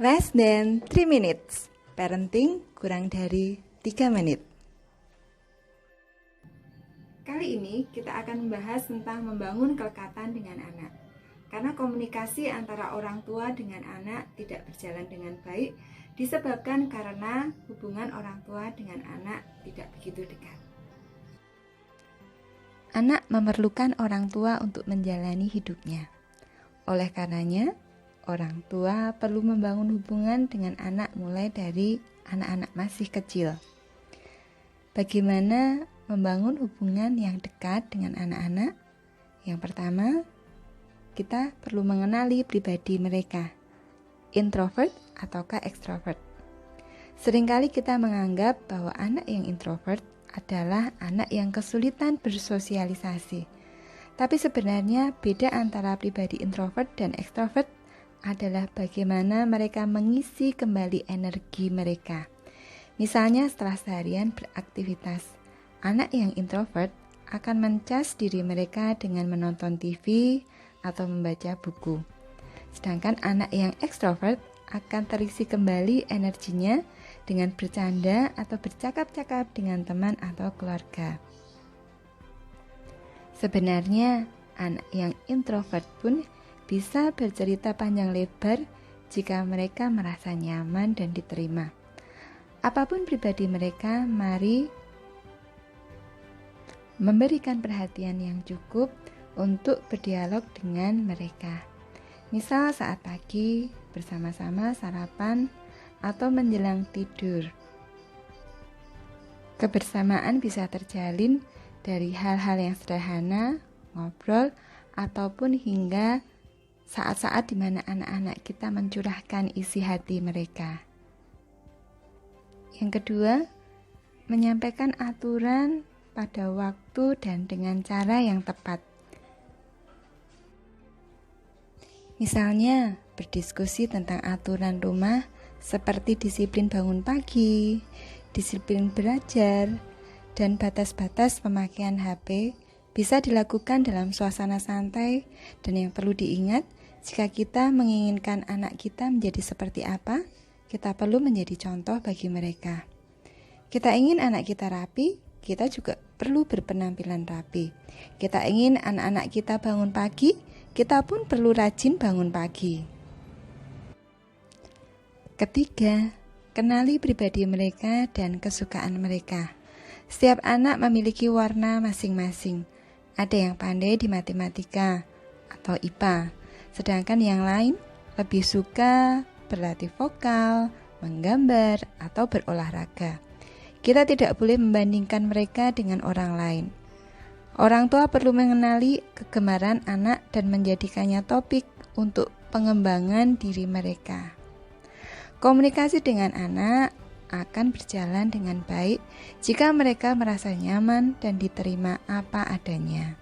Less than 3 minutes. Parenting kurang dari 3 menit. Kali ini kita akan membahas tentang membangun kelekatan dengan anak. Karena komunikasi antara orang tua dengan anak tidak berjalan dengan baik disebabkan karena hubungan orang tua dengan anak tidak begitu dekat. Anak memerlukan orang tua untuk menjalani hidupnya. Oleh karenanya, orang tua perlu membangun hubungan dengan anak mulai dari anak-anak masih kecil. Bagaimana membangun hubungan yang dekat dengan anak-anak? Yang pertama, kita perlu mengenali pribadi mereka, introvert ataukah extrovert. Seringkali kita menganggap bahwa anak yang introvert adalah anak yang kesulitan bersosialisasi. Tapi sebenarnya beda antara pribadi introvert dan extrovert adalah bagaimana mereka mengisi kembali energi mereka. Misalnya setelah seharian beraktivitas, anak yang introvert akan mencas diri mereka dengan menonton TV atau membaca buku. Sedangkan anak yang ekstrovert akan terisi kembali energinya dengan bercanda atau bercakap-cakap dengan teman atau keluarga. Sebenarnya, anak yang introvert pun bisa bercerita panjang lebar jika mereka merasa nyaman dan diterima. Apapun pribadi mereka, mari memberikan perhatian yang cukup untuk berdialog dengan mereka. Misal saat pagi, bersama-sama sarapan, atau menjelang tidur. Kebersamaan bisa terjalin dari hal-hal yang sederhana, ngobrol, ataupun hingga saat-saat di mana anak-anak kita mencurahkan isi hati mereka. Yang kedua, menyampaikan aturan pada waktu dan dengan cara yang tepat. Misalnya, berdiskusi tentang aturan rumah seperti disiplin bangun pagi, disiplin belajar, dan batas-batas pemakaian HP bisa dilakukan dalam suasana santai, dan yang perlu diingat, jika kita menginginkan anak kita menjadi seperti apa, kita perlu menjadi contoh bagi mereka. Kita ingin anak kita rapi, kita juga perlu berpenampilan rapi. Kita ingin anak-anak kita bangun pagi, kita pun perlu rajin bangun pagi. Ketiga, kenali pribadi mereka dan kesukaan mereka. Setiap anak memiliki warna masing-masing. Ada yang pandai di matematika atau IPA, sedangkan yang lain lebih suka berlatih vokal, menggambar, atau berolahraga. Kita tidak boleh membandingkan mereka dengan orang lain. Orang tua perlu mengenali kegemaran anak dan menjadikannya topik untuk pengembangan diri mereka. Komunikasi dengan anak akan berjalan dengan baik jika mereka merasa nyaman dan diterima apa adanya.